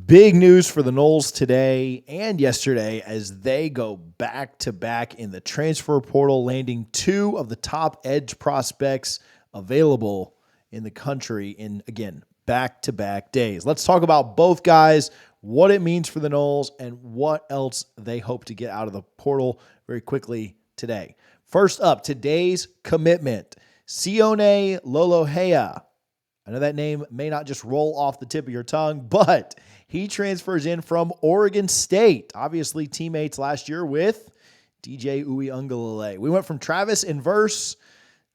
Big news for the Noles today and yesterday as they go back-to-back in the transfer portal, landing two of the top edge prospects available in the country in, again, back-to-back days. Let's talk about both guys, what it means for the Noles, and what else they hope to get out of the portal very quickly today. First up, today's commitment, Sione Lolohea. I know that name may not just roll off the tip of your tongue, but he transfers in from Oregon State. Obviously, teammates last year with DJ Uiagalelei. We went from Travis Inverse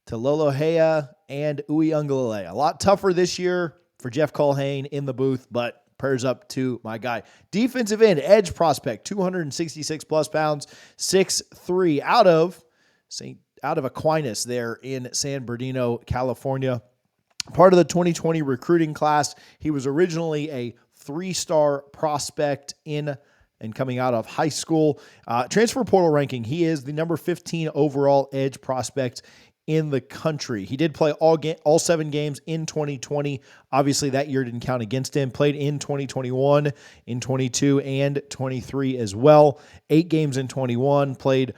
to Lolohea and Uiagalelei. A lot tougher this year for Jeff Culhane in the booth, but prayers up to my guy. Defensive end, edge prospect, 266 plus pounds, 6'3", out of Aquinas there in San Bernardino, California. Part of the 2020 recruiting class. He was originally a 3-star prospect in and coming out of high school. Transfer portal ranking, he is the number 15 overall edge prospect in the country. He did play all 7 games in 2020. Obviously, that year didn't count against him. Played in 2021, in 22, and 23 as well. 8 games in 21. Played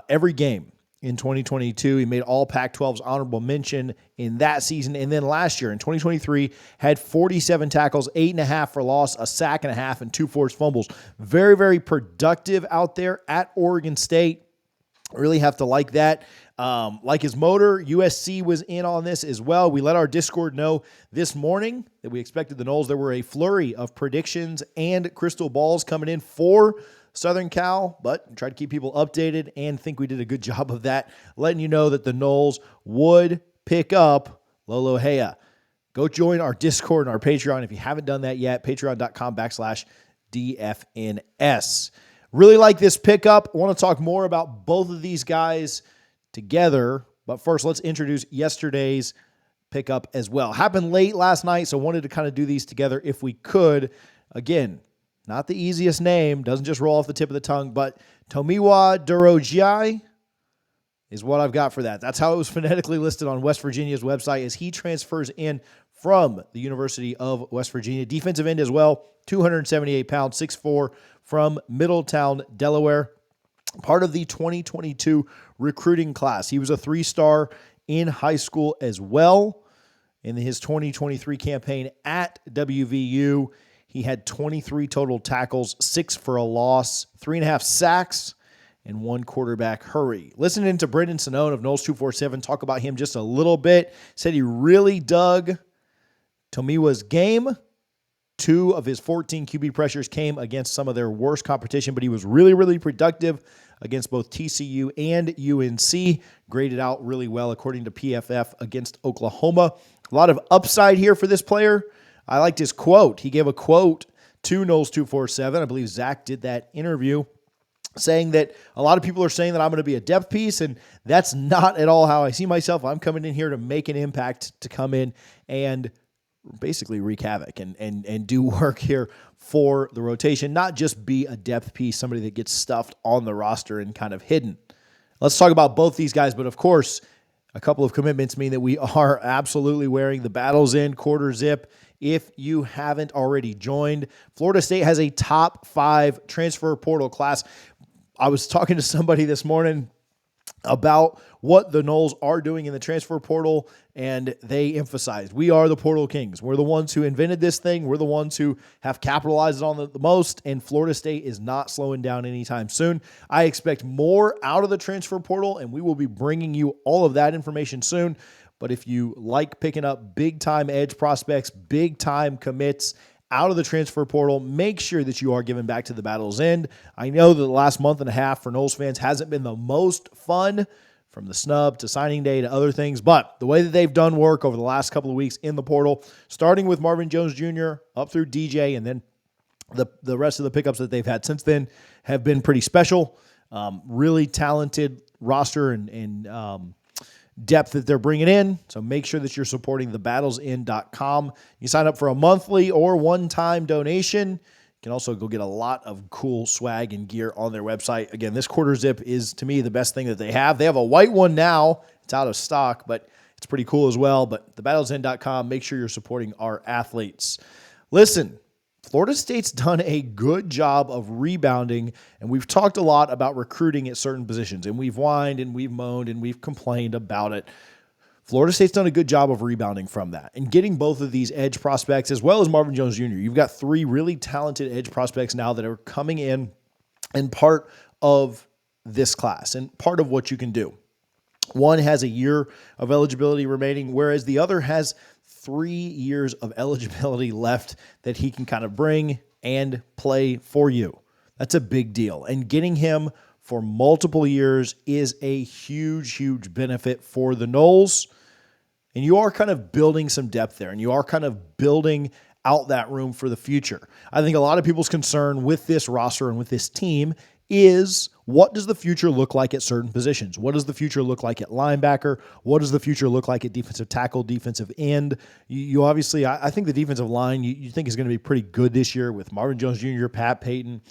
every game in 2022. He made all Pac-12's honorable mention in that season. And then last year in 2023, had 47 tackles, 8.5 for loss, a sack and a half, and 2 forced fumbles. Very, very productive out there at Oregon State. Really have to like that. Like his motor, USC was in on this as well. We let our Discord know this morning that we expected the Noles. There were a flurry of predictions and crystal balls coming in for Southern Cal, but tried to keep people updated and think we did a good job of that, letting you know that the Noles would pick up Lolohea. Go join our Discord and our Patreon if you haven't done that yet, patreon.com/DFNS. Really like this pickup. I want to talk more about both of these guys together, but first let's introduce yesterday's pickup as well. Happened late last night, so wanted to kind of do these together if we could. Again, not the easiest name, doesn't just roll off the tip of the tongue, but Tomiwa Durojaiye is what I've got for that. That's how it was phonetically listed on West Virginia's website as he transfers in from the University of West Virginia. Defensive end as well, 278 pounds, 6'4", from Middletown, Delaware. Part of the 2022 recruiting class. He was a 3-star in high school as well. In his 2023 campaign at WVU, he had 23 total tackles, 6 for a loss, 3.5 sacks, and 1 quarterback hurry. Listening to Brendan Sione of Noles 247 talk about him just a little bit, said he really dug Tomiwa's game. 2 of his 14 QB pressures came against some of their worst competition, but he was really, really productive against both TCU and UNC. Graded out really well according to PFF against Oklahoma. A lot of upside here for this player. I liked his quote. He gave a quote to Noles 247. I believe Zach did that interview, saying that a lot of people are saying that I'm going to be a depth piece, and that's not at all how I see myself. I'm coming in here to make an impact, to come in and basically wreak havoc and do work here for the rotation, not just be a depth piece, somebody that gets stuffed on the roster and kind of hidden. Let's talk about both these guys, but of course, a couple of commitments mean that we are absolutely wearing the Battles In quarter zip. If you haven't already joined, Florida State has a top 5 transfer portal class. I was talking to somebody this morning about what the Noles are doing in the transfer portal, and they emphasized, we are the portal kings. We're the ones who invented this thing. We're the ones who have capitalized on the most, and Florida State is not slowing down anytime soon. I expect more out of the transfer portal, and we will be bringing you all of that information soon. But if you like picking up big-time edge prospects, big-time commits out of the transfer portal, make sure that you are giving back to the Battle's End. I know that the last month and a half for Noles fans hasn't been the most fun, from the snub to signing day to other things, but the way that they've done work over the last couple of weeks in the portal, starting with Marvin Jones Jr. up through DJ, and then the rest of the pickups that they've had since then have been pretty special. Really talented roster and depth that they're bringing in. So make sure that you're supporting thebattlesin.com. You sign up for a monthly or one-time donation. You can also go get a lot of cool swag and gear on their website. Again, this quarter zip is, to me, the best thing that they have. They have a white one now. It's out of stock, but it's pretty cool as well. But thebattlesin.com, make sure you're supporting our athletes. Listen, Florida State's done a good job of rebounding, and we've talked a lot about recruiting at certain positions, and we've whined and we've moaned and we've complained about it. Florida State's done a good job of rebounding from that and getting both of these edge prospects as well as Marvin Jones Jr. You've got 3 really talented edge prospects now that are coming in and part of this class and part of what you can do. One has a year of eligibility remaining, whereas the other has 3 years of eligibility left that he can kind of bring and play for you. That's a big deal. And getting him for multiple years is a huge, huge benefit for the Noles. And you are kind of building some depth there, and you are kind of building out that room for the future. I think a lot of people's concern with this roster and with this team is, what does the future look like at certain positions? What does the future look like at linebacker? What does the future look like at defensive tackle, defensive end? You obviously, I think the defensive line you think is going to be pretty good this year with Marvin Jones Jr., Pat Payton,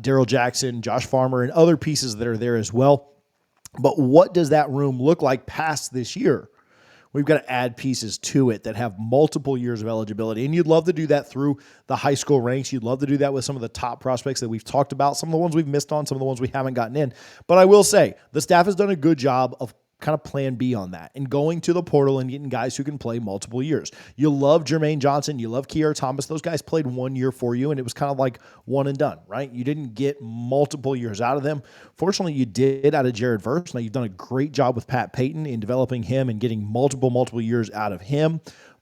Darrell Jackson, Josh Farmer, and other pieces that are there as well. But what does that room look like past this year? We've got to add pieces to it that have multiple years of eligibility. And you'd love to do that through the high school ranks. You'd love to do that with some of the top prospects that we've talked about, some of the ones we've missed on, some of the ones we haven't gotten in. But I will say, the staff has done a good job of kind of plan B on that and going to the portal and getting guys who can play multiple years. You love Jermaine Johnson. You love Kier Thomas. Those guys played 1 year for you, and it was kind of like one and done, right? You didn't get multiple years out of them. Fortunately, you did out of Jared Verse. Now, you've done a great job with Pat Payton in developing him and getting multiple years out of him.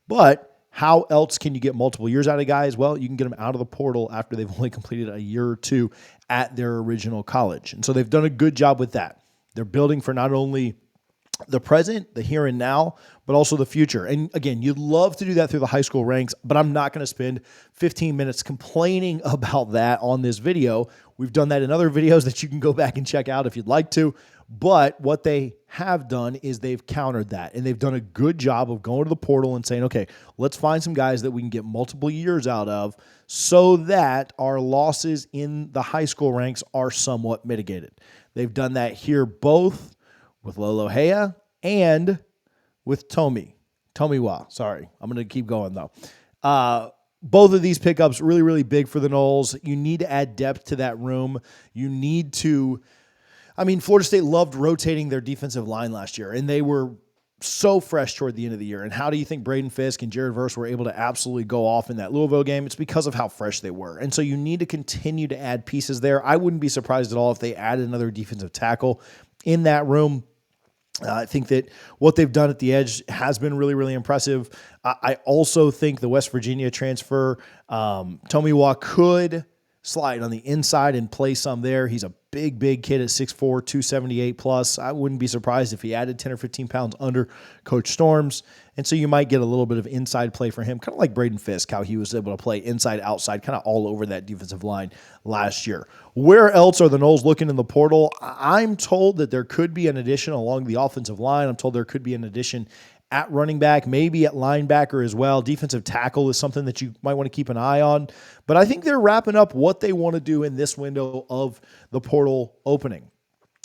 But how else can you get multiple years out of guys? Well, you can get them out of the portal after they've only completed a year or 2 at their original college. And so they've done a good job with that. They're building for not only the present, the here and now, but also the future. And again, you'd love to do that through the high school ranks, but I'm not going to spend 15 minutes complaining about that on this video. We've done that in other videos that you can go back and check out if you'd like to. But what they have done is they've countered that, and they've done a good job of going to the portal and saying, okay, let's find some guys that we can get multiple years out of so that our losses in the high school ranks are somewhat mitigated. They've done that here both with Lolohea and with Tomiwa. Sorry, I'm going to keep going, though. Both of these pickups really, really big for the Noles. You need to add depth to that room. You need to – Florida State loved rotating their defensive line last year, and they were so fresh toward the end of the year. And how do you think Braden Fisk and Jared Verse were able to absolutely go off in that Louisville game? It's because of how fresh they were. And so you need to continue to add pieces there. I wouldn't be surprised at all if they added another defensive tackle in that room. I think that what they've done at the edge has been really, really impressive. I also think the West Virginia transfer, Tomiwa, could slide on the inside and play some there. He's a big kid at 6'4", 278 plus. I wouldn't be surprised if he added 10 or 15 pounds under Coach Storms. And so you might get a little bit of inside play for him, kind of like Braden Fisk, how he was able to play inside, outside, kind of all over that defensive line last year. Where else are the Noles looking in the portal? I'm told that there could be an addition along the offensive line. I'm told there could be an addition at running back, maybe at linebacker as well. Defensive tackle is something that you might want to keep an eye on. But I think they're wrapping up what they want to do in this window of the portal opening.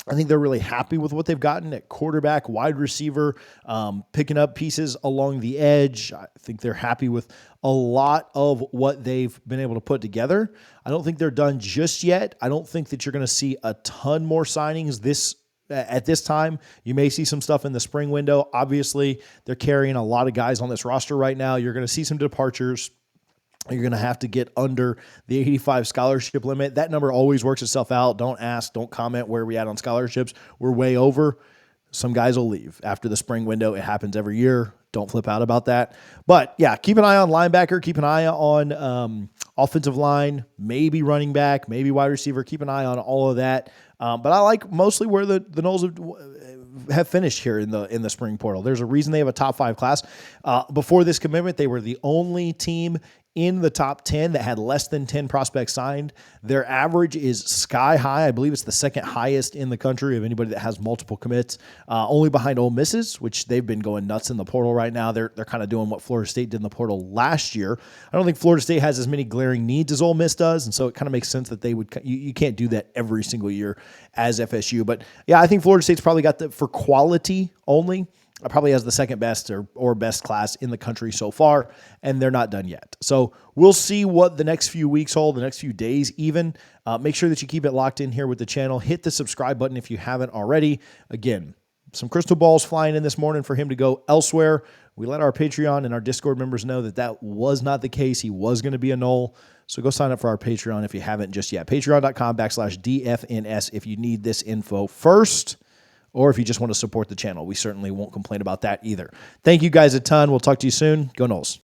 I think they're really happy with what they've gotten at quarterback, wide receiver, picking up pieces along the edge. I think they're happy with a lot of what they've been able to put together. I don't think they're done just yet. I don't think that you're going to see a ton more signings at this time. You may see some stuff in the spring window. Obviously, they're carrying a lot of guys on this roster right now. You're going to see some departures. You're going to have to get under the 85 scholarship limit. That number always works itself out. Don't ask, don't comment where we at on scholarships. We're way over. Some guys will leave after the spring window. It happens every year. Don't flip out about that. But yeah, keep an eye on linebacker. Keep an eye on offensive line, maybe running back, maybe wide receiver. Keep an eye on all of that. But I like mostly where the Noles have finished here in the spring portal. There's a reason they have a top 5 class. Before this commitment, they were the only team in the top 10 that had less than 10 prospects signed. Their average is sky high. I believe it's the second highest in the country of anybody that has multiple commits, only behind Ole Miss's, which they've been going nuts in the portal right now. They're kind of doing what Florida State did in the portal last year. I don't think Florida State has as many glaring needs as Ole Miss does, and so it kind of makes sense that they would. You can't do that every single year as FSU. But yeah, I think Florida State's probably got for quality only. probably has the second best or best class in the country so far, and they're not done yet. So we'll see what the next few weeks hold, the next few days even. Make sure that you keep it locked in here with the channel. Hit the subscribe button if you haven't already. Again, some crystal balls flying in this morning for him to go elsewhere. We let our Patreon and our Discord members know that that was not the case. He was going to be a Nole. So go sign up for our Patreon if you haven't just yet. Patreon.com/DFNS if you need this info first, or if you just want to support the channel. We certainly won't complain about that either. Thank you guys a ton. We'll talk to you soon. Go Noles.